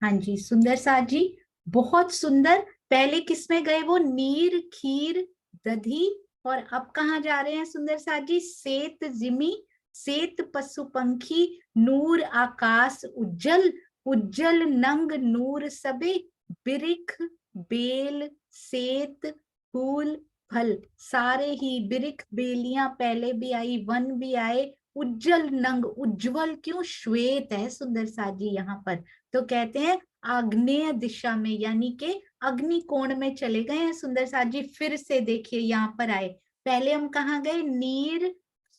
हाँ जी सुंदर साथ जी, बहुत सुंदर। पहले किसमें गए वो? नीर, खीर, दधी, और अब कहाँ जा रहे हैं सुंदर साथ जी? सेत जिमी, सेत पशु पंखी, नूर आकाश उज्जल, उज्जल नंग नूर सबे, बिरिख बेल सेत फूल फल। सारे ही बिरिख बेलियां पहले भी आई, वन भी आए, उज्जल नंग, उज्जवल क्यों? श्वेत है सुंदर साथ जी यहाँ पर। तो कहते हैं आग्नेय दिशा में, यानी कि अग्नि कोण में चले गए हैं सुंदर साथ जी। फिर से देखिए यहाँ पर आए, पहले हम कहाँ गए? नीर,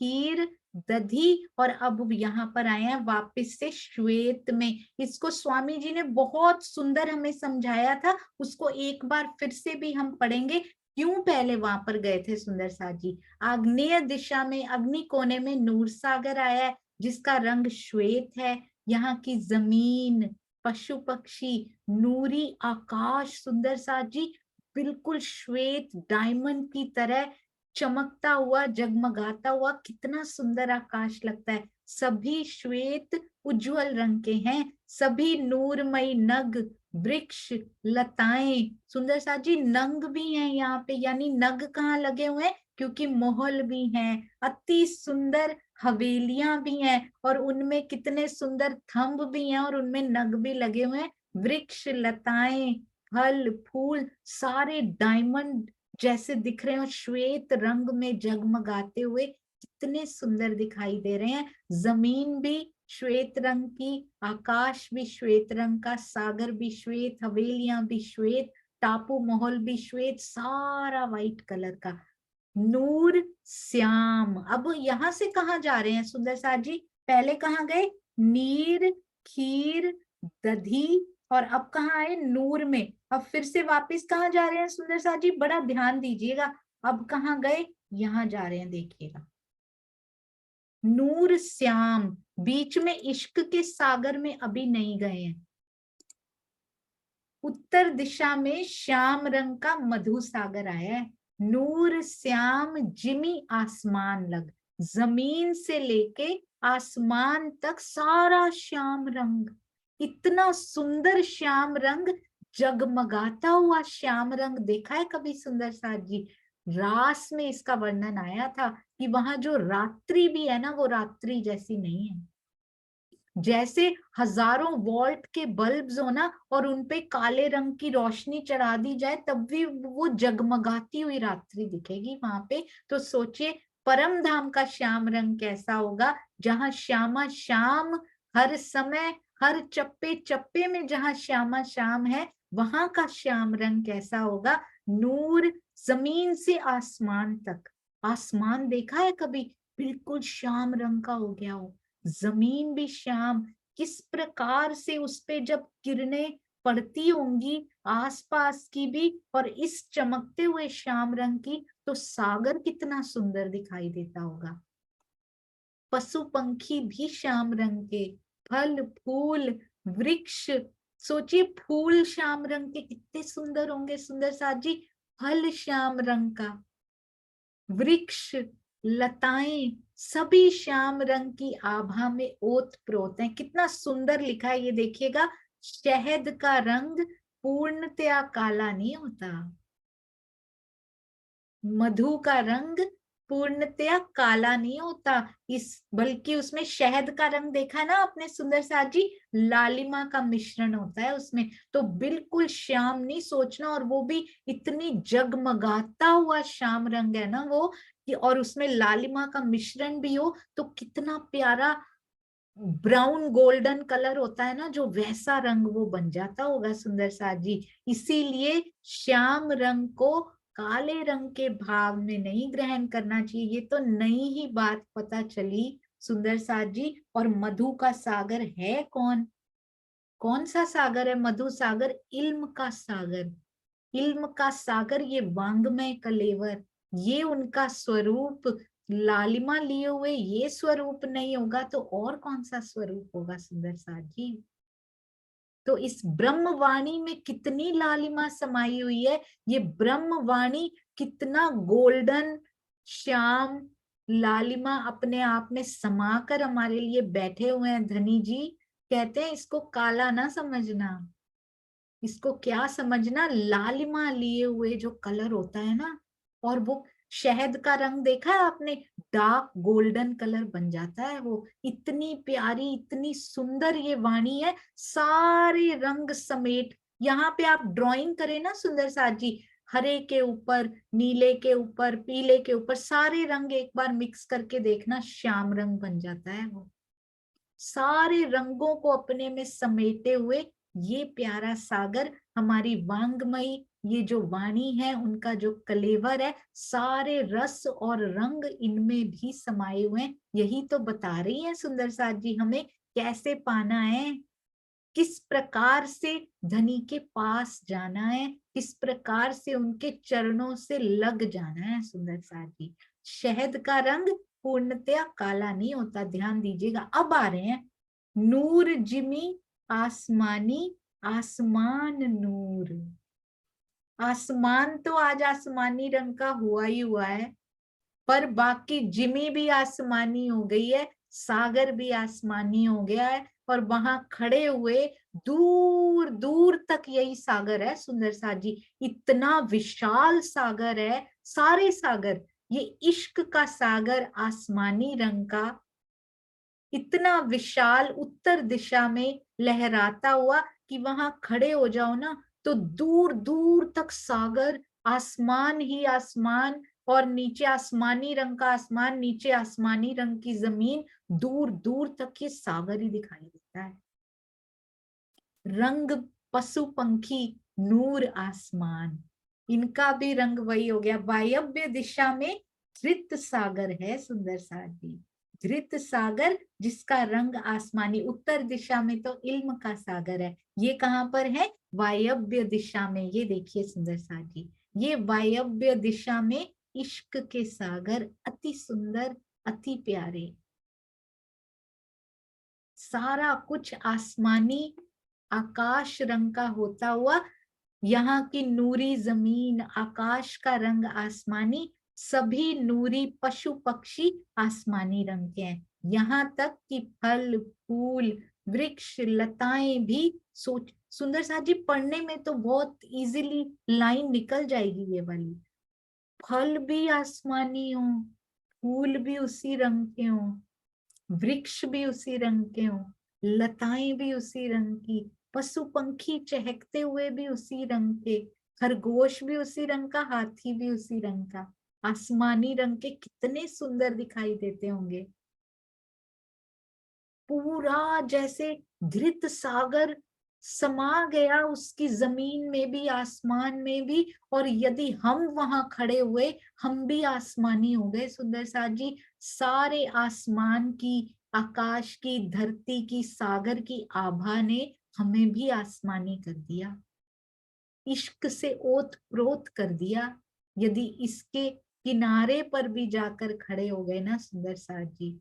खीर, दधी, और अब यहाँ पर आए हैं वापस से श्वेत में। इसको स्वामी जी ने बहुत सुंदर हमें समझाया था, उसको एक बार फिर से भी हम पढ़ेंगे। क्यों पहले वहां पर गए थे सुंदर साथ जी? आग्नेय दिशा में अग्नि कोने में नूर सागर आया है, जिसका रंग श्वेत है। यहाँ की जमीन, पशु पक्षी, नूरी आकाश सुंदर साथ जी, बिल्कुल श्वेत डायमंड की तरह चमकता हुआ, जगमगाता हुआ, कितना सुंदर आकाश लगता है। सभी श्वेत उज्जवल रंग के हैं, सभी नूरमयी नग, वृक्ष, लताएं, सुंदर साथ जी नंग भी हैं यहाँ पे। यानी नग कहाँ लगे हुए हैं? क्योंकि महल भी हैं, अति सुंदर हवेलियां भी हैं, और उनमें कितने सुंदर थंब भी हैं, और उनमें नग भी लगे हुए हैं। वृक्ष, लताएं, फल, फूल सारे डायमंड जैसे दिख रहे हो, श्वेत रंग में जगमगाते हुए कितने सुंदर दिखाई दे रहे हैं। जमीन भी श्वेत रंग की, आकाश भी श्वेत रंग का, सागर भी श्वेत, हवेलियां भी श्वेत, टापू महल भी श्वेत, सारा व्हाइट कलर का। नूर श्याम। अब यहां से कहाँ जा रहे हैं सुंदर साथ जी? पहले कहाँ गए? नीर, खीर, दधी, और अब कहाँ आए? नूर में। अब फिर से वापस कहाँ जा रहे हैं सुंदर साथ जी? बड़ा ध्यान दीजिएगा। अब कहाँ गए? यहाँ जा रहे हैं, देखिएगा। नूर श्याम, बीच में इश्क के सागर में अभी नहीं गए हैं। उत्तर दिशा में श्याम रंग का मधु सागर आया है। नूर श्याम जिमी आसमान लग, जमीन से लेके आसमान तक सारा श्याम रंग, इतना सुंदर श्याम रंग, जगमगाता हुआ श्याम रंग देखा है कभी सुंदर साथ जी? रास में इसका वर्णन आया था कि वहां जो रात्रि भी है ना, वो रात्रि जैसी नहीं है। जैसे हजारों वोल्ट के बल्ब्स हो ना, और उनपे काले रंग की रोशनी चढ़ा दी जाए, तब भी वो जगमगाती हुई रात्रि दिखेगी वहां पे। तो सोचिए परम धाम का श्याम रंग कैसा होगा, जहां श्यामा श्याम हर समय, हर चप्पे चप्पे में जहां श्यामा श्याम है, वहां का श्याम रंग कैसा होगा? नूर, जमीन से आसमान तक। आसमान देखा है कभी? बिल्कुल श्याम रंग का हो गया हो। जमीन भी श्याम, किस प्रकार से उस पे जब किरणें पड़ती होंगी आसपास की भी, और इस चमकते हुए श्याम रंग की, तो सागर कितना सुंदर दिखाई देता होगा। पशु पंखी भी श्याम रंग के, फल फूल वृक्ष, सोचिए फूल श्याम रंग के कितने सुंदर होंगे सुंदर साथ जी। फल श्याम रंग का, वृक्ष, लताएं, सभी श्याम रंग की आभा में ओत प्रोत हैं। कितना सुंदर लिखा है ये देखिएगा। शहद का रंग पूर्णतया काला नहीं होता, मधु का रंग पूर्णतया काला नहीं होता, इस बल्कि उसमें शहद का रंग देखा है ना आपने सुंदर साथ जी? लालिमा का मिश्रण होता है उसमें। तो बिल्कुल श्याम नहीं सोचना, और वो भी इतनी जगमगाता हुआ श्याम रंग है ना वो, कि और उसमें लालिमा का मिश्रण भी हो, तो कितना प्यारा ब्राउन गोल्डन कलर होता है ना, जो वैसा रंग वो बन जाता होगा सुंदर साथ जी। इसीलिए श्याम रंग को काले रंग के भाव में नहीं ग्रहण करना चाहिए। ये तो नई ही बात पता चली सुंदर साथ जी। और मधु का सागर है कौन? कौन सा सागर है मधु सागर? इल्म का सागर। इल्म का सागर, ये वांग्मय कलेवर, ये उनका स्वरूप। लालिमा लिए हुए ये स्वरूप नहीं होगा तो और कौन सा स्वरूप होगा सुंदर साथ जी? तो इस ब्रह्मवाणी में कितनी लालिमा समाई हुई है। ये ब्रह्मवाणी कितना गोल्डन श्याम लालिमा अपने आप में समाकर हमारे लिए बैठे हुए हैं धनी जी। कहते हैं इसको काला ना समझना, इसको क्या समझना, लालिमा लिए हुए जो कलर होता है ना, और वो शहद का रंग देखा है आपने, डार्क गोल्डन कलर बन जाता है वो। इतनी प्यारी, इतनी सुंदर ये वाणी है, सारे रंग समेट। यहाँ पे आप ड्राइंग करें ना सुंदर साथ जी, हरे के ऊपर, नीले के ऊपर, पीले के ऊपर, सारे रंग एक बार मिक्स करके देखना, श्याम रंग बन जाता है वो। सारे रंगों को अपने में समेटे हुए ये प्यारा सागर, हमारी वांगमयी ये जो वाणी है, उनका जो कलेवर है, सारे रस और रंग इनमें भी समाये हुए हैं। यही तो बता रही है सुंदर साथ जी हमें कैसे पाना है, किस प्रकार से धनी के पास जाना है, किस प्रकार से उनके चरणों से लग जाना है। सुंदर साथ जी, शहद का रंग पूर्णतया काला नहीं होता, ध्यान दीजिएगा। अब आ रहे हैं नूर जिमी आसमानी, आसमान नूर। आसमान तो आज आसमानी रंग का हुआ ही हुआ है, पर बाकी जिमी भी आसमानी हो गई है, सागर भी आसमानी हो गया है, और वहां खड़े हुए दूर दूर तक यही सागर है। सुंदर साथ जी, इतना विशाल सागर है, सारे सागर, ये इश्क का सागर आसमानी रंग का, इतना विशाल उत्तर दिशा में लहराता हुआ कि वहां खड़े हो जाओ ना तो दूर दूर तक सागर, आसमान ही आसमान, और नीचे आसमानी रंग का आसमान, नीचे आसमानी रंग की जमीन, दूर दूर तक ये सागर ही दिखाई देता है। रंग पशु पंखी, नूर आसमान, इनका भी रंग वही हो गया। वायव्य दिशा में धृत सागर है सुंदर साथ जी, धृत सागर जिसका रंग आसमानी। उत्तर दिशा में तो इल्म का सागर है, ये कहाँ पर है, वायव्य दिशा में। ये देखिए सुंदर साथ जी, ये वायव्य दिशा में इश्क के सागर, अति सुंदर, अति प्यारे, सारा कुछ आसमानी आकाश रंग का होता हुआ, यहाँ की नूरी जमीन, आकाश का रंग आसमानी, सभी नूरी पशु पक्षी आसमानी रंग के हैं। यहाँ तक कि फल फूल वृक्ष लताएं भी, सोच सुंदर साथ जी, पढ़ने में तो बहुत इजीली लाइन निकल जाएगी ये वाली। फल भी आसमानी हो, फूल भी उसी रंग के हो, वृक्ष भी उसी रंग के हों, लताएं भी उसी रंग की, पशु पंखी चहकते हुए भी उसी रंग के, खरगोश भी उसी रंग का, हाथी भी उसी रंग का, आसमानी रंग के कितने सुंदर दिखाई देते होंगे। पूरा जैसे धृत सागर समा गया उसकी जमीन में भी, आसमान में भी, और यदि हम वहां खड़े हुए, हम भी आसमानी हो गए। सुंदर साथ जी, सारे आसमान की, आकाश की, धरती की, सागर की आभा ने हमें भी आसमानी कर दिया, इश्क से ओत प्रोत कर दिया। यदि इसके किनारे पर भी जाकर खड़े हो गए ना सुंदर साथ जी,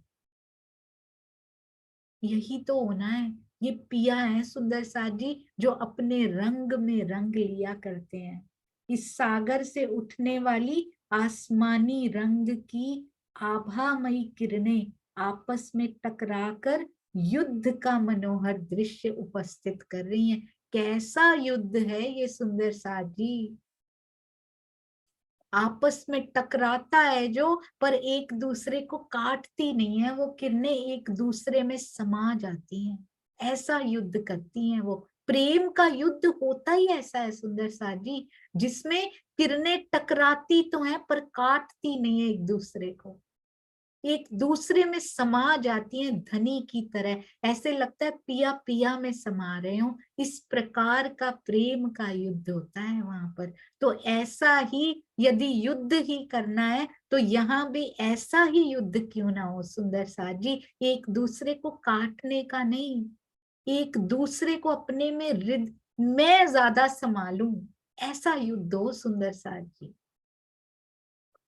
यही तो होना है। ये पिया है सुंदर साथ जी, जो अपने रंग में रंग लिया करते हैं। इस सागर से उठने वाली आसमानी रंग की आभामयी किरणें आपस में टकराकर युद्ध का मनोहर दृश्य उपस्थित कर रही हैं। कैसा युद्ध है ये सुंदर साथ जी, आपस में टकराता है जो, पर एक दूसरे को काटती नहीं है, वो किरणें एक दूसरे में समा जाती हैं, ऐसा युद्ध करती हैं वो। प्रेम का युद्ध होता ही ऐसा है सुंदर साथ जी, जिसमें किरणें टकराती तो हैं पर काटती नहीं है एक दूसरे को, एक दूसरे में समा जाती हैं धनी की तरह, ऐसे लगता है पिया पिया में समा रहे हो। इस प्रकार का प्रेम का युद्ध होता है वहां पर। तो ऐसा ही यदि युद्ध ही करना है तो यहाँ भी ऐसा ही युद्ध क्यों ना हो सुंदर साथ जी, एक दूसरे को काटने का नहीं, एक दूसरे को अपने में मैं ज्यादा संभालूं, ऐसा युद्ध हो सुंदर साथ जी।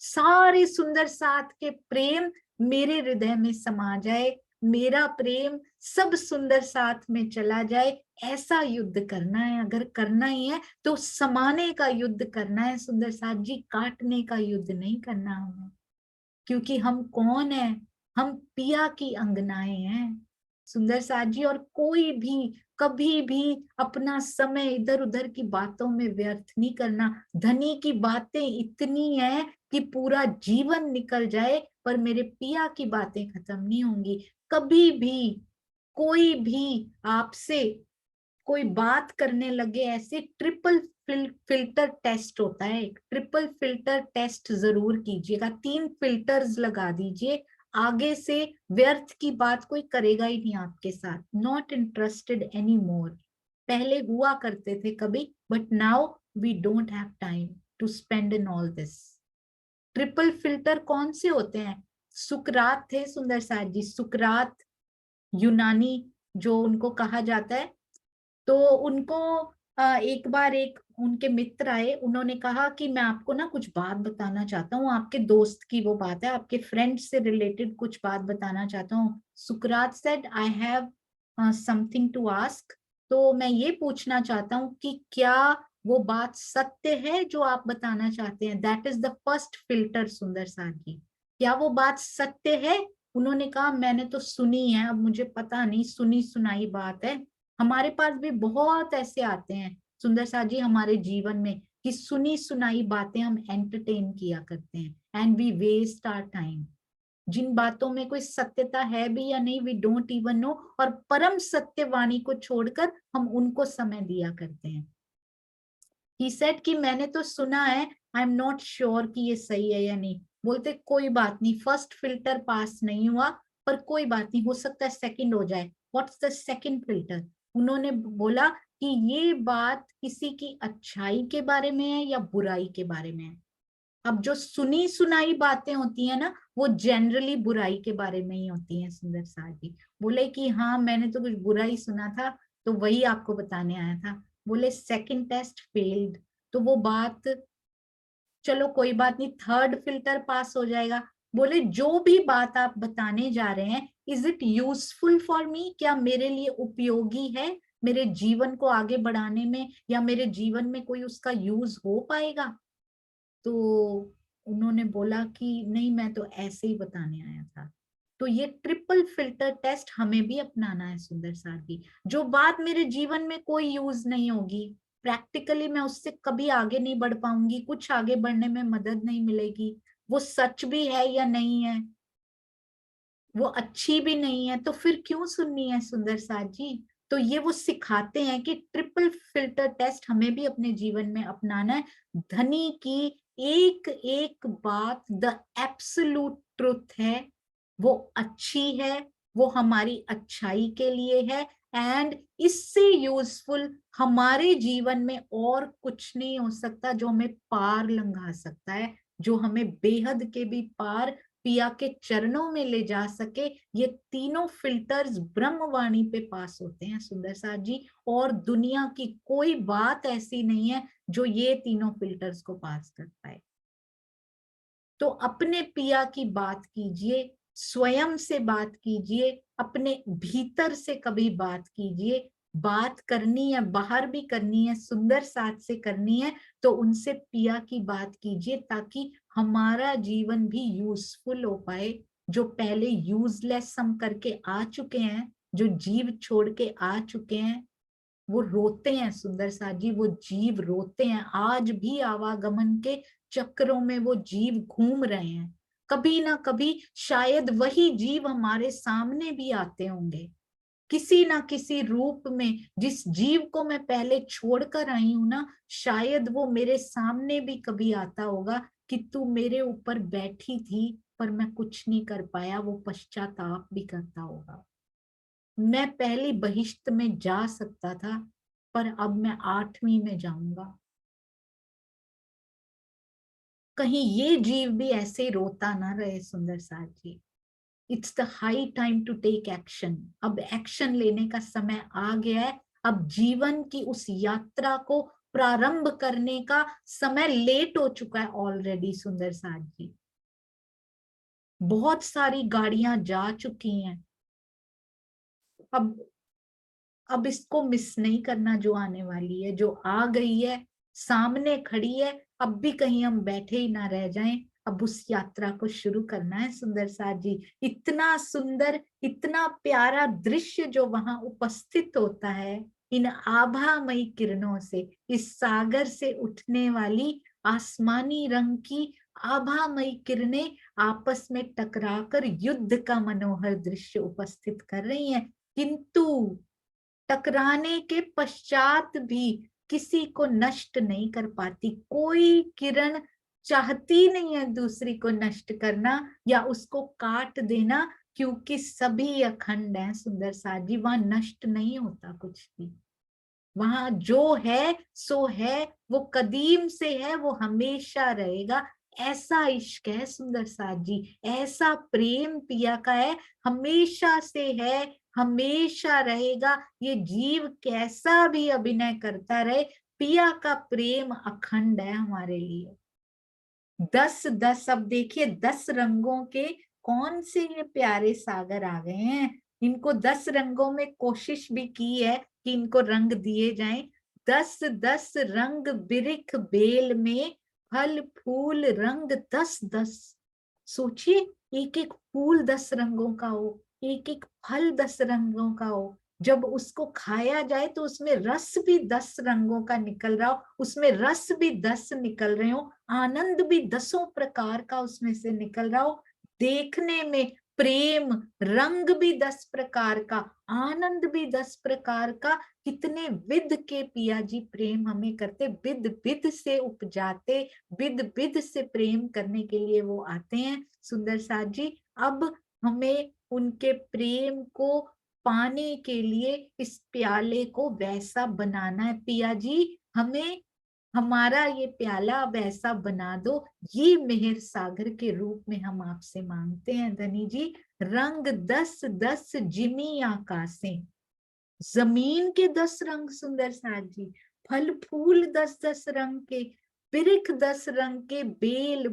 सारे सुंदर साथ के प्रेम मेरे हृदय में समा जाए, मेरा प्रेम सब सुंदर साथ में चला जाए, ऐसा युद्ध करना है। अगर करना ही है तो समाने का युद्ध करना है सुंदर साथ जी, काटने का युद्ध नहीं करना हमें। क्योंकि हम कौन है, हम पिया की अंगनाएं हैं सुंदर साथ जी, और कोई भी कभी भी अपना समय इधर उधर की बातों में व्यर्थ नहीं करना। धनी की बातें इतनी है कि पूरा जीवन निकल जाए पर मेरे पिया की बातें खत्म नहीं होंगी। कभी भी कोई भी आपसे कोई बात करने लगे ऐसे ट्रिपल फिल्टर टेस्ट होता है, एक ट्रिपल फिल्टर टेस्ट जरूर कीजिएगा, 3 फिल्टर्स लगा दीजिए। आगे से व्यर्थ की बात कोई करेगा ही नहीं आपके साथ। Not interested any more. पहले हुआ करते थे कभी, but now we don't have time to spend in all this. Triple filter कौन से होते हैं? सुकरात थे सुंदर साथ जी, सुकरात यूनानी जो उनको कहा जाता है। तो उनको एक बार एक उनके मित्र आए, उन्होंने कहा कि मैं आपको ना कुछ बात बताना चाहता हूँ, आपके दोस्त की वो बात है, आपके फ्रेंड से रिलेटेड कुछ बात बताना चाहता हूँ। सुकरात said I have something to ask. तो मैं ये पूछना चाहता हूँ कि क्या वो बात सत्य है जो आप बताना चाहते हैं? That is the first filter सुंदर साथ जी। क्या वो बात सत्य है? उन्होंने कहा मैंने तो सुनी है, अब मुझे पता नहीं, सुनी सुनाई बात है। हमारे पास भी बहुत ऐसे आते हैं सुंदर साथ जी हमारे जीवन में कि सुनी सुनाई बातें हम एंटरटेन किया करते हैं and we waste our time. जिन बातों में कोई सत्यता है भी या नहीं, वी डोंट इवन नो, और परम सत्य वाणी को छोड़कर हम उनको समय दिया करते हैं। ही सेड कि मैंने तो सुना है, आई एम नॉट श्योर कि ये सही है या नहीं। बोलते कोई बात नहीं, फर्स्ट फिल्टर पास नहीं हुआ पर कोई बात नहीं, हो सकता है सेकंड हो जाए। What's the second filter? उन्होंने बोला कि ये बात किसी की अच्छाई के बारे में है या बुराई के बारे में है। अब जो सुनी सुनाई बातें होती है ना, वो जनरली बुराई के बारे में ही होती हैं सुंदर साथ जी। बोले कि हाँ मैंने तो कुछ बुरा ही सुना था, तो वही आपको बताने आया था। बोले सेकंड टेस्ट फेल्ड, तो वो बात चलो कोई बात नहीं, थर्ड फिल्टर पास हो जाएगा। बोले जो भी बात आप बताने जा रहे हैं, is it useful for me? क्या मेरे लिए उपयोगी है मेरे जीवन को आगे बढ़ाने में, या मेरे जीवन में कोई उसका यूज हो पाएगा? तो उन्होंने बोला कि नहीं, मैं तो ऐसे ही बताने आया था। तो ये ट्रिपल फिल्टर टेस्ट हमें भी अपनाना है सुंदर साथ जी। जो बात मेरे जीवन में कोई यूज नहीं होगी, प्रैक्टिकली मैं उससे कभी आगे नहीं बढ़ पाऊंगी, कुछ आगे बढ़ने में मदद नहीं मिलेगी, वो सच भी है या नहीं है, वो अच्छी भी नहीं है, तो फिर क्यों सुननी है सुंदर साथ जी? तो ये वो सिखाते हैं कि ट्रिपल फिल्टर टेस्ट हमें भी अपने जीवन में अपनाना है। धनी की एक एक बात द एब्सोल्यूट ट्रुथ है, वो अच्छी है, वो हमारी अच्छाई के लिए है, एंड इससे यूजफुल हमारे जीवन में और कुछ नहीं हो सकता जो हमें पार लंघा सकता है, जो हमें बेहद के भी पार पिया के चरणों में ले जा सके। ये तीनों फिल्टर्स ब्रह्मवाणी पे पास होते हैं सुंदर साथ जी, और दुनिया की कोई बात ऐसी नहीं है जो ये तीनों फिल्टर्स को पास कर पाए। तो अपने पिया की बात कीजिए, स्वयं से बात कीजिए, अपने भीतर से कभी बात कीजिए। बात करनी है, बाहर भी करनी है, सुंदर साथ से करनी है, तो उनसे पिया की बात कीजिए ताकि हमारा जीवन भी यूजफुल हो पाए। जो पहले यूजलेस हम करके आ चुके हैं, जो जीव छोड़ के आ चुके हैं, वो रोते हैं सुंदर साथ जी, वो जीव रोते हैं आज भी, आवागमन के चक्रों में वो जीव घूम रहे हैं। कभी ना कभी शायद वही जीव हमारे सामने भी आते होंगे किसी ना किसी रूप में। जिस जीव को मैं पहले छोड़कर आई हूं ना, शायद वो मेरे सामने भी कभी आता होगा कि तू मेरे ऊपर बैठी थी पर मैं कुछ नहीं कर पाया, वो पश्चाताप भी करता होगा। मैं पहली बहिश्त में जा सकता था पर अब मैं 8वीं में जाऊंगा। कहीं ये जीव भी ऐसे रोता ना रहे सुंदर साथ जी। It's the high time to take action. अब एक्शन लेने का समय आ गया है। अब जीवन की उस यात्रा को प्रारंभ करने का समय लेट हो चुका है ऑलरेडी सुंदर साथ जी। बहुत सारी गाड़ियां जा चुकी हैं। अब अब इसको मिस नहीं करना, जो आने वाली है, जो आ गई है, सामने खड़ी है। अब भी कहीं हम बैठे ही ना रह जाएं, अब उस यात्रा को शुरू करना है सुंदर साथ जी। इतना सुंदर, इतना प्यारा दृश्य जो वहां उपस्थित होता है, इन आभामयी किरणों से, इस सागर से उठने वाली आसमानी रंग की आभामयी किरणें आपस में टकराकर युद्ध का मनोहर दृश्य उपस्थित कर रही हैं। किंतु टकराने के पश्चात भी किसी को नष्ट नहीं कर पाती। कोई किरण चाहती नहीं है दूसरी को नष्ट करना या उसको काट देना, क्योंकि सभी अखंड हैं सुंदर साथ जी। वहां नष्ट नहीं होता कुछ भी। वहां जो है सो है, वो कदीम से है, वो हमेशा रहेगा। ऐसा इश्क है सुंदर साथ जी, ऐसा प्रेम पिया का है, हमेशा से है, हमेशा रहेगा। ये जीव कैसा भी अभिनय करता रहे, पिया का प्रेम अखंड है हमारे लिए। 10-10, अब देखिए 10 रंगों के कौन से ये प्यारे सागर आ गए हैं। इनको 10 रंगों में कोशिश भी की है कि इनको रंग दिए जाएं। 10-10 रंग बिरिख बेल में, फल फूल रंग 10-10। सोचिए, एक एक फूल 10 रंगों का हो, एक एक फल 10 रंगों का हो। जब उसको खाया जाए तो उसमें रस भी 10 रंगों का निकल रहा हो, उसमें रस भी 10 निकल रहे हो, आनंद भी 10 प्रकार का उसमें से निकल रहा हो। देखने में प्रेम, रंग भी 10 प्रकार का, आनंद भी 10 प्रकार का। कितने विध के पिया जी प्रेम हमें करते, विध विध से उपजाते, विध विध से प्रेम करने के लिए वो आते हैं सुंदर साथ जी। अब हमें उनके प्रेम को पाने के लिए इस प्याले को वैसा बनाना है पिया जी। हमें हमारा ये प्याला वैसा बना दो, ये मेहर सागर के रूप में हम आपसे मांगते हैं धनी जी। रंग 10-10 जिमी आकाशें, जमीन के 10 रंग सुंदर साथ जी, फल फूल 10-10 रंग के, बिरिख 10 रंग के, बेल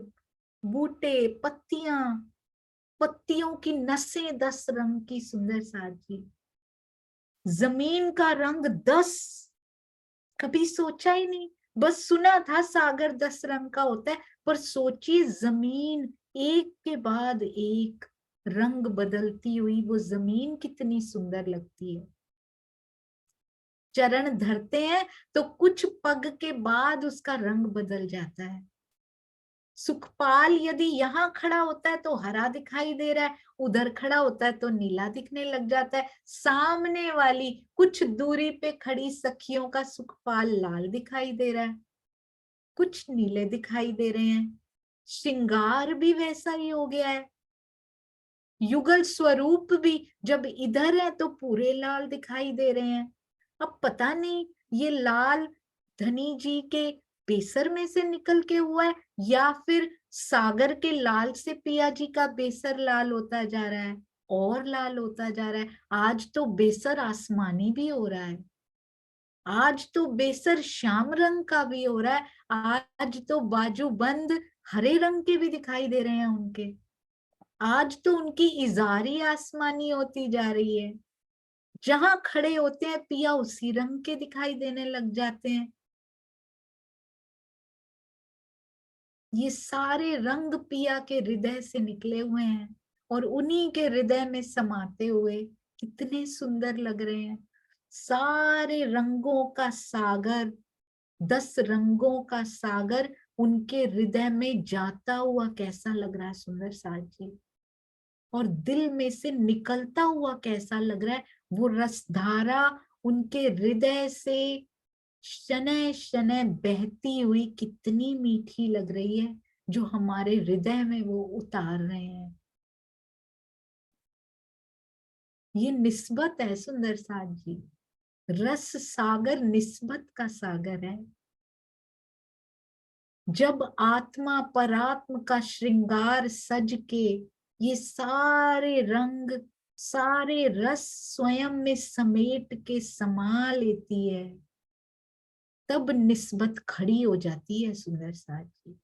बूटे पत्तियां, पत्तियों की नसें 10 रंग की सुंदर साथ जी, जमीन का रंग 10। कभी सोचा ही नहीं, बस सुना था सागर 10 रंग का होता है, पर सोचिए जमीन एक के बाद एक रंग बदलती हुई, वो जमीन कितनी सुंदर लगती है। चरण धरते हैं तो कुछ पग के बाद उसका रंग बदल जाता है। सुखपाल यदि यहाँ खड़ा होता है तो हरा दिखाई दे रहा है, उधर खड़ा होता है तो नीला दिखने लग जाता है। सामने वाली कुछ दूरी पे खड़ी सखियों का सुखपाल लाल दिखाई दे रहा है, कुछ नीले दिखाई दे रहे हैं। श्रृंगार भी वैसा ही हो गया है। युगल स्वरूप भी जब इधर है तो पूरे लाल दिखाई दे रहे हैं। अब पता नहीं ये लाल धनी जी के बेसर में से निकल के हुआ है या फिर सागर के लाल से पिया जी का बेसर लाल होता जा रहा है और लाल होता जा रहा है। आज तो बेसर आसमानी भी हो रहा है, आज तो बेसर श्याम रंग का भी हो रहा है, आज तो बाजूबंद हरे रंग के भी दिखाई दे रहे हैं उनके, आज तो उनकी इजारी आसमानी होती जा रही है। जहां खड़े होते हैं पिया उसी रंग के दिखाई देने लग जाते हैं। ये सारे रंग पिया के हृदय से निकले हुए हैं और उन्हीं के हृदय में समाते हुए कितने सुंदर लग रहे हैं। सारे रंगों का सागर, 10 रंगों का सागर उनके हृदय में जाता हुआ कैसा लग रहा है सुंदर साथ जी, और दिल में से निकलता हुआ कैसा लग रहा है। वो रसधारा उनके हृदय से शनय शनय बहती हुई कितनी मीठी लग रही है, जो हमारे हृदय में वो उतार रहे हैं। ये निस्बत है सुंदर साथ जी, रस सागर निस्बत का सागर है। जब आत्मा परात्म का श्रृंगार सज के ये सारे रंग, सारे रस स्वयं में समेट के समा लेती है, तब निस्बत खड़ी हो जाती है सुंदर साथ जी।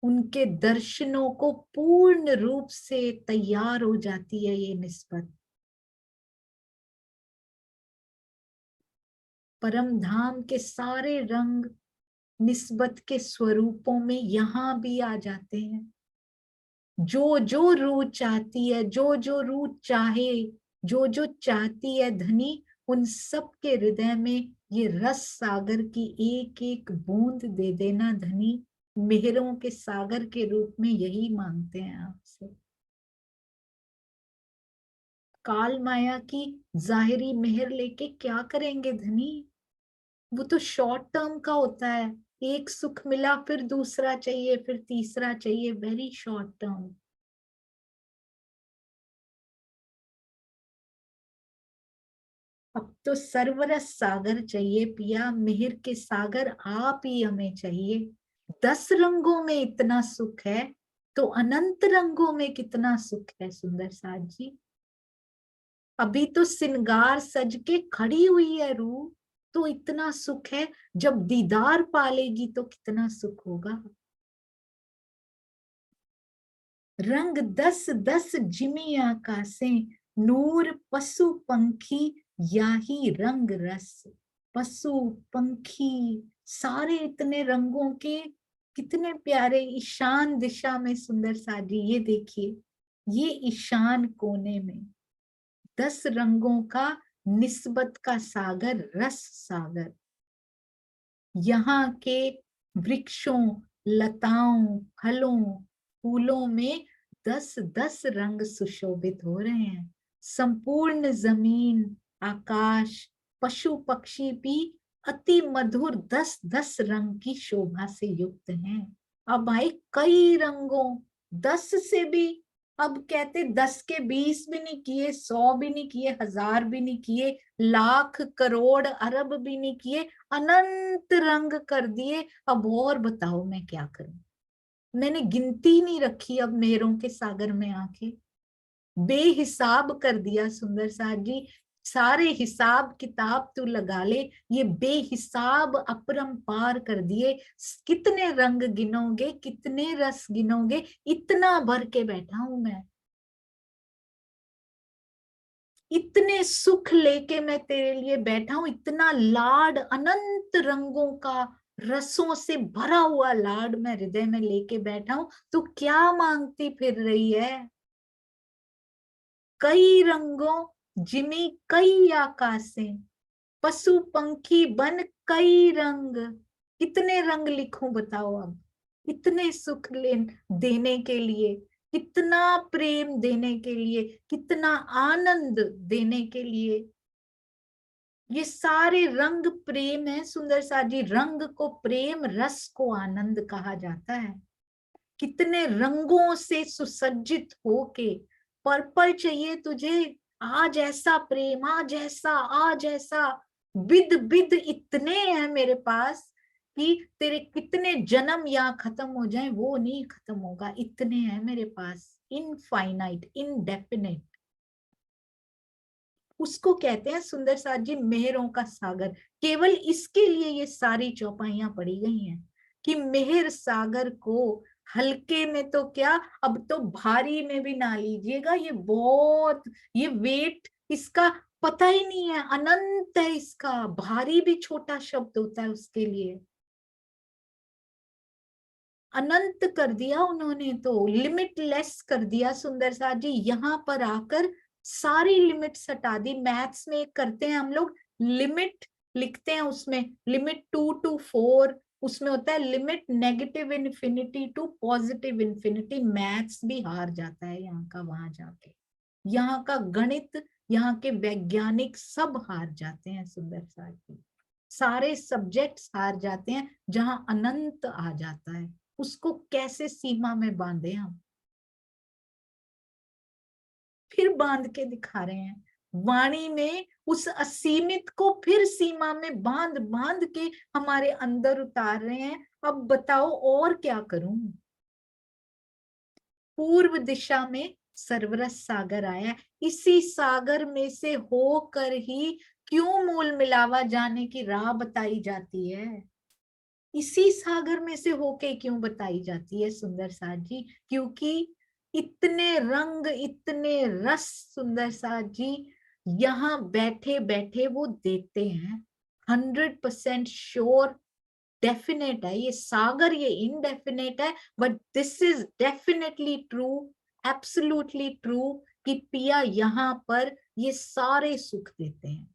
उनके दर्शनों को पूर्ण रूप से तैयार हो जाती है ये निस्बत। परम धाम के सारे रंग निस्बत के स्वरूपों में यहाँ भी आ जाते हैं। जो जो रूह चाहती है, जो जो रूह चाहे, जो जो चाहती है धनी, उन सब के हृदय में ये रस सागर की एक एक बूंद दे देना धनी। मेहरों के सागर के रूप में यही मांगते हैं आपसे। काल माया की जाहिरी मेहर लेके क्या करेंगे धनी? वो तो शॉर्ट टर्म का होता है। एक सुख मिला, फिर दूसरा चाहिए, फिर तीसरा चाहिए, वेरी शॉर्ट टर्म। अब तो सर्वरस सागर चाहिए पिया, मेहर के सागर आप ही हमें चाहिए। 10 रंगों में इतना सुख है, तो अनंत रंगों में कितना सुख है सुंदर साथ जी। अभी तो सिंगार सज के खड़ी हुई है रूह, तो इतना सुख है, जब दीदार पालेगी तो कितना सुख होगा। रंग 10 10 जिमी आकाशे, नूर पशु पंखी, याही रंग रस। पशु पंखी सारे इतने रंगों के, कितने प्यारे ईशान दिशा में सुंदर साजी। ये देखिए, ये ईशान कोने में 10 रंगों का निस्बत का सागर, रस सागर। यहाँ के वृक्षों, लताओं, फलों, फूलों में 10 10 रंग सुशोभित हो रहे हैं। संपूर्ण जमीन, आकाश, पशु पक्षी भी अति मधुर 10 10 रंग की शोभा से युक्त हैं। अब आए कई रंगों, 10 से भी, अब कहते 10 के 20 भी नहीं किए, 100 भी नहीं किए, 1000 भी नहीं किए, लाख करोड़ अरब भी नहीं किए, अनंत रंग कर दिए। अब और बताओ मैं क्या करूं? मैंने गिनती नहीं रखी अब मेहरों के सागर में आके, बेहिसाब कर दिया सुंदर साथ जी। सारे हिसाब किताब तू लगा ले, ये बेहिसाब अपरंपार कर दिए। कितने रंग गिनोगे, कितने रस गिनोगे, इतना भर के बैठा हूं मैं। इतने सुख लेके मैं तेरे लिए बैठा हूं, इतना लाड, अनंत रंगों का, रसों से भरा हुआ लाड मैं हृदय में लेके बैठा हूं। तू क्या मांगती फिर रही है? कई रंगों जिमी कई आकाशें, पशु पंखी बन कई रंग। कितने रंग लिखूं बताओ अब? इतने सुख ले देने के लिए, कितना प्रेम देने के लिए, कितना आनंद देने के लिए। ये सारे रंग प्रेम है सुंदर सा जी। रंग को प्रेम, रस को आनंद कहा जाता है। कितने रंगों से सुसज्जित होके, पर्पल चाहिए तुझे, आज ऐसा प्रेम, आज ऐसा, आज ऐसा, विद विद इतने हैं मेरे पास कि तेरे कितने जन्म यहाँ खत्म हो जाए वो नहीं खत्म होगा, इतने हैं मेरे पास। इनफाइनाइट, इनडेफिनेट, उसको कहते हैं सुंदर साथ जी मेहरों का सागर। केवल इसके लिए ये सारी चौपाइयां पड़ी गई हैं कि मेहर सागर को हल्के में तो क्या, अब तो भारी में भी ना लीजिएगा। ये बहुत, ये वेट इसका पता ही नहीं है, अनंत है इसका। भारी भी छोटा शब्द होता है उसके लिए। अनंत कर दिया उन्होंने, तो लिमिटलेस कर दिया सुंदर साथ जी। यहाँ पर आकर सारी लिमिट्स हटा दी। मैथ्स में करते हैं हम लोग, लिमिट लिखते हैं, उसमें लिमिट 2 to 4, उसमें होता है limit negative infinity to positive infinity. Maths भी हार जाता है यहाँ का वहां जाके। यहाँ का गणित, यहाँ के वैज्ञानिक सब हार जाते हैं सुंदर साथ जी। सारे सब्जेक्ट्स हार जाते हैं जहां अनंत आ जाता है। उसको कैसे सीमा में बांधे हम? फिर बांध के दिखा रहे हैं वाणी में, उस असीमित को फिर सीमा में बांध बांध के हमारे अंदर उतार रहे हैं। अब बताओ और क्या करूं? पूर्व दिशा में सर्वरस सागर आया, इसी सागर में से होकर ही क्यों मूल मिलावा जाने की राह बताई जाती है? इसी सागर में से होके क्यों बताई जाती है सुंदर साथ जी? क्योंकि इतने रंग, इतने रस सुंदर साथ जी यहाँ बैठे बैठे वो देते हैं। 100% श्योर डेफिनेट है, ये सागर ये इनडेफिनेट है, but this is definitely true, absolutely true कि पिया यहाँ पर ये सारे सुख देते हैं।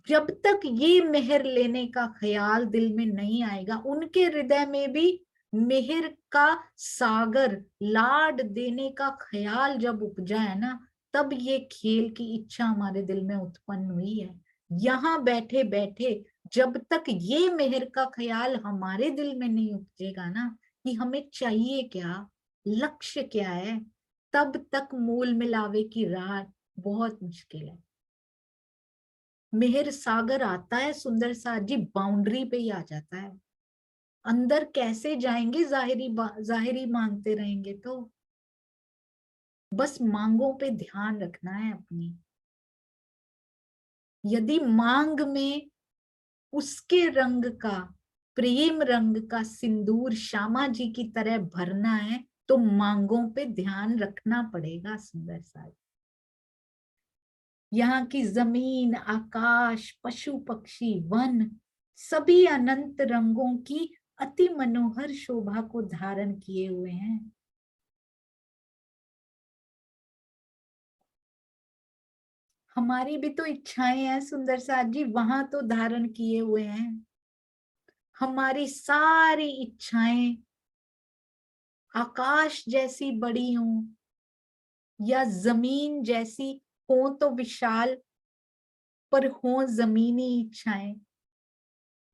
जब तक ये मेहर लेने का ख्याल दिल में नहीं आएगा, उनके हृदय में भी मेहर का सागर, लाड देने का ख्याल जब उपजा है ना, तब ये खेल की इच्छा हमारे दिल में उत्पन्न हुई है। यहाँ बैठे बैठे जब तक ये मेहर का ख्याल हमारे दिल में नहीं उपजेगा ना, कि हमें चाहिए क्या, लक्ष्य क्या है, तब तक मूल मिलावे की राह बहुत मुश्किल है। मेहर सागर आता है सुंदर साथ जी, बाउंड्री पे ही आ जाता है। अंदर कैसे जाएंगे, जाहिरी मांगते रहेंगे तो। बस मांगों पे ध्यान रखना है अपनी। यदि मांग में उसके रंग का, प्रेम रंग का सिंदूर श्यामा जी की तरह भरना है, तो मांगों पे ध्यान रखना पड़ेगा सुंदर साथ। यहाँ की जमीन, आकाश, पशु पक्षी, वन, सभी अनंत रंगों की अति मनोहर शोभा को धारण किए हुए हैं। हमारी भी तो इच्छाएं हैं सुंदर साथ जी, वहां तो धारण किए हुए हैं। हमारी सारी इच्छाएं आकाश जैसी बड़ी हों या जमीन जैसी हो तो विशाल, पर हो जमीनी इच्छाएं,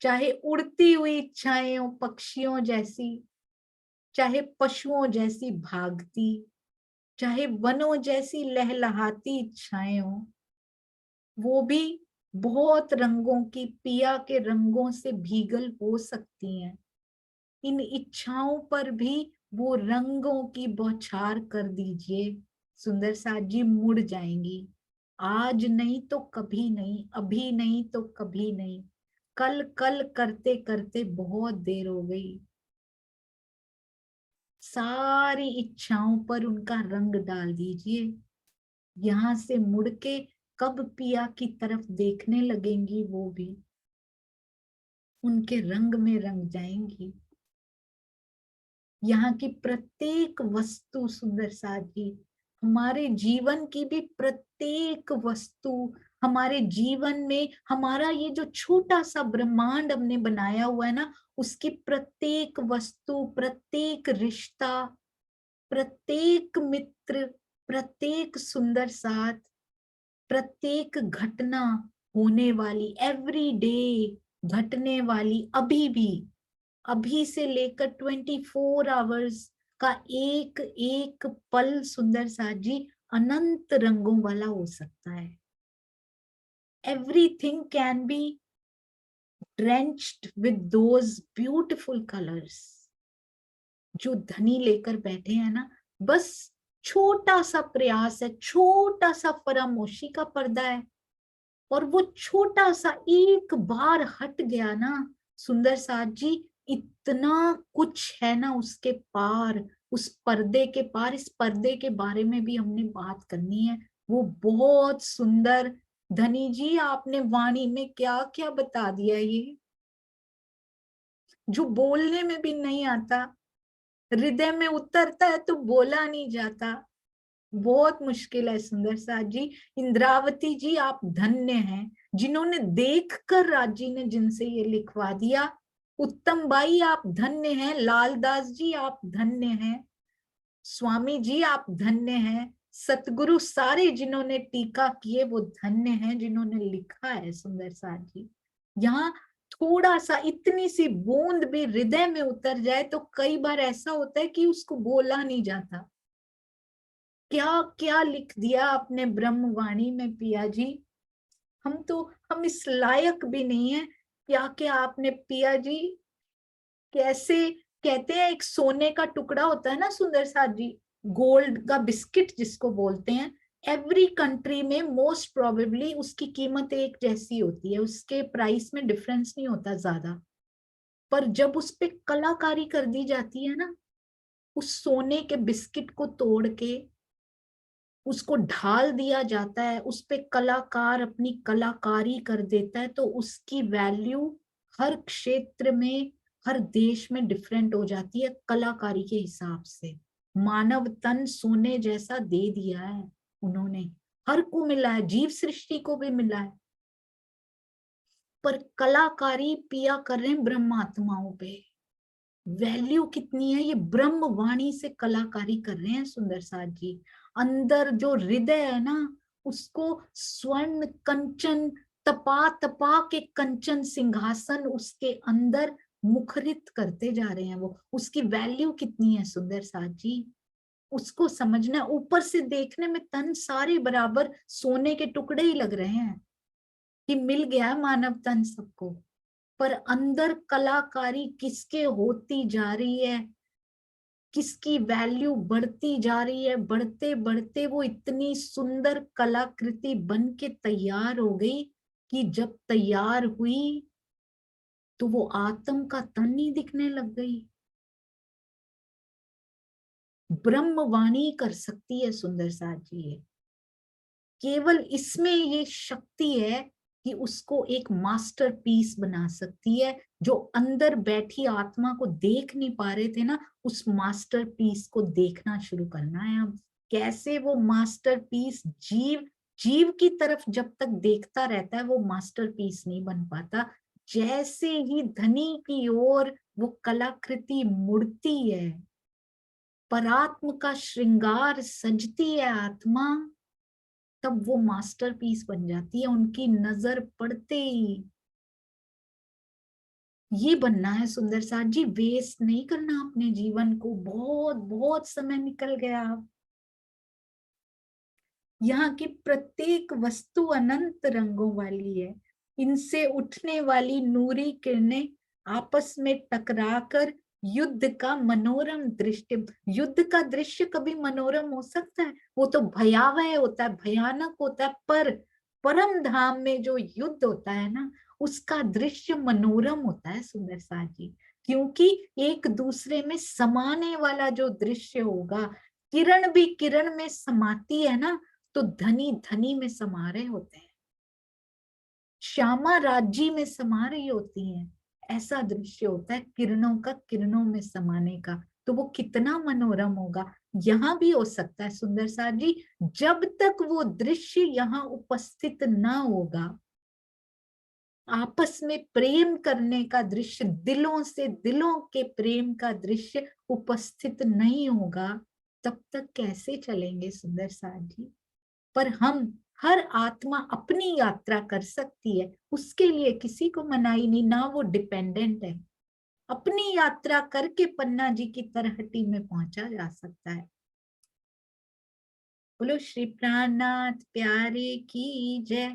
चाहे उड़ती हुई इच्छाएं हो पक्षियों जैसी, चाहे पशुओं जैसी भागती, चाहे वनों जैसी लहलहाती इच्छाएं हो, वो भी बहुत रंगों की, पिया के रंगों से भीगल हो सकती हैं। इन इच्छाओं पर भी वो रंगों की बौछार कर दीजिए सुंदर साथ जी, मुड़ जाएंगी। आज नहीं तो कभी नहीं, अभी नहीं तो कभी नहीं, कल कल करते करते बहुत देर हो गई। सारी इच्छाओं पर उनका रंग डाल दीजिए। यहाँ से मुड़ के कब पिया की तरफ देखने लगेंगी, वो भी उनके रंग में रंग जाएंगी। यहाँ की प्रत्येक वस्तु सुंदर साथ जी, हमारे जीवन की भी प्रत्येक वस्तु, हमारे जीवन में हमारा ये जो छोटा सा ब्रह्मांड हमने बनाया हुआ है ना, उसकी प्रत्येक वस्तु, प्रत्येक रिश्ता, प्रत्येक मित्र, प्रत्येक सुंदर साथ, प्रत्येक घटना होने वाली, एवरी डे घटने वाली, अभी भी, अभी से लेकर 24 आवर्स का एक एक पल सुंदर साथ जी अनंत रंगों वाला हो सकता है। Everything can be drenched with those beautiful colors। जो धनी लेकर बैठे हैं ना, बस छोटा सा प्रयास है, छोटा सा फरामोशी का पर्दा है, और वो छोटा सा एक बार हट गया ना सुंदर साथ जी, इतना कुछ है ना उसके पार, उस पर्दे के पार। इस पर्दे के बारे में भी हमने बात करनी है, वो बहुत सुंदर। धनी जी आपने वाणी में क्या क्या बता दिया, ये जो बोलने में भी नहीं आता, हृदय में उतरता है तो बोला नहीं जाता, बहुत मुश्किल है सुंदर साथ जी। इंद्रावती जी आप धन्य हैं, जिन्होंने देखकर राजी ने जिनसे ये लिखवा दिया। उत्तम बाई आप धन्य हैं, लालदास जी आप धन्य हैं, स्वामी जी आप धन्य हैं, सतगुरु सारे जिन्होंने टीका किए वो धन्य हैं, जिन्होंने लिखा है सुंदर साथ जी। यहाँ थोड़ा सा, इतनी सी बूंद भी हृदय में उतर जाए तो कई बार ऐसा होता है कि उसको बोला नहीं जाता। क्या क्या लिख दिया आपने ब्रह्मवाणी में पिया जी, हम इस लायक भी नहीं है। क्या क्या आपने पिया जी, कैसे, कहते हैं एक सोने का टुकड़ा होता है ना सुंदर साथ जी, गोल्ड का बिस्किट जिसको बोलते हैं, एवरी कंट्री में मोस्ट प्रोबेबली उसकी कीमत एक जैसी होती है, उसके प्राइस में डिफरेंस नहीं होता ज्यादा, पर जब उस पे कलाकारी कर दी जाती है ना, उस सोने के बिस्किट को तोड़ के उसको ढाल दिया जाता है, उस पे कलाकार अपनी कलाकारी कर देता है, तो उसकी वैल्यू हर क्षेत्र में, हर देश में डिफरेंट हो जाती है कलाकारी के हिसाब से। मानव तन सोने जैसा दे दिया है उन्होंने, हर को मिला है, जीव सृष्टि को भी मिला है, पर कलाकारी पिया कर रहे हैं ब्रह्मात्माओं पे। वैल्यू कितनी है, ये ब्रह्म वाणी से कलाकारी कर रहे हैं सुंदर साथ जी। अंदर जो हृदय है ना, उसको स्वर्ण कंचन, तपा तपा के कंचन सिंहासन उसके अंदर मुखरित करते जा रहे हैं। वो उसकी वैल्यू कितनी है सुंदर साथ जी, उसको समझना। ऊपर से देखने में तन सारे बराबर सोने के टुकड़े ही लग रहे हैं कि मिल गया मानव तन सबको, पर अंदर कलाकारी किसके होती जा रही है, किसकी वैल्यू बढ़ती जा रही है। बढ़ते बढ़ते वो इतनी सुंदर कलाकृति बन के तैयार हो गई कि जब तैयार हुई तो वो आत्म का तन ही दिखने लग गई। ब्रह्मवाणी कर सकती है सुंदर साथ जी ये, केवल इसमें ये शक्ति है कि उसको एक मास्टर पीस बना सकती है। जो अंदर बैठी आत्मा को देख नहीं पा रहे थे ना, उस मास्टर पीस को देखना शुरू करना है अब। कैसे वो मास्टर पीस जीव जीव की तरफ जब तक देखता रहता है वो मास्टर पीस नहीं बन पाता। जैसे ही धनी की ओर वो कलाकृति मुड़ती है, परात्म का श्रृंगार सजती है आत्मा, तब वो मास्टरपीस बन जाती है उनकी नजर पड़ते ही। ये बनना है सुंदर साथ जी, वेस्ट नहीं करना अपने जीवन को। बहुत बहुत समय निकल गया अब। यहाँ की प्रत्येक वस्तु अनंत रंगों वाली है। इनसे उठने वाली नूरी किरणें आपस में टकराकर युद्ध का मनोरम दृश्य, युद्ध का दृश्य कभी मनोरम हो सकता है? वो तो भयावह होता है, भयानक होता है। पर परम धाम में जो युद्ध होता है ना, उसका दृश्य मनोरम होता है सुंदर साथ जी। क्योंकि एक दूसरे में समाने वाला जो दृश्य होगा, किरण भी किरण में समाती है ना, तो धनी धनी में समा रहे होते हैं, श्यामा राज्य में समा रही होती हैं। ऐसा दृश्य होता है किरणों का किरणों में समाने का, तो वो कितना मनोरम होगा। यहाँ भी हो सकता है सुंदर साथ जी, जब तक वो दृश्य यहाँ उपस्थित ना होगा, आपस में प्रेम करने का दृश्य, दिलों से दिलों के प्रेम का दृश्य उपस्थित नहीं होगा, तब तक कैसे चलेंगे सुंदर साथ जी। पर हम, हर आत्मा अपनी यात्रा कर सकती है, उसके लिए किसी को मनाही नहीं, ना वो डिपेंडेंट है। अपनी यात्रा करके पन्ना जी की तरहटी में पहुंचा जा सकता है। बोलो श्री प्राणनाथ प्यारे की जय।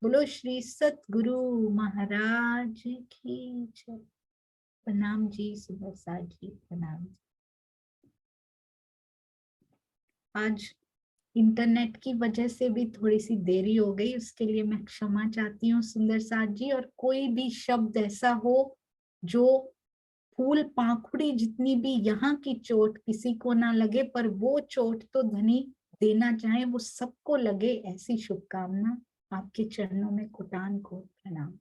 बोलो श्री सतगुरु महाराज की जय। प्रणाम जी सुबह साथ जी, प्रणाम। आज इंटरनेट की वजह से भी थोड़ी सी देरी हो गई, उसके लिए मैं क्षमा चाहती हूँ सुंदर साथ जी। और कोई भी शब्द ऐसा हो जो फूल पाखुड़ी जितनी भी यहाँ की चोट किसी को ना लगे, पर वो चोट तो धनी देना चाहे वो सबको लगे, ऐसी शुभकामना। आपके चरणों में कोटान को प्रणाम।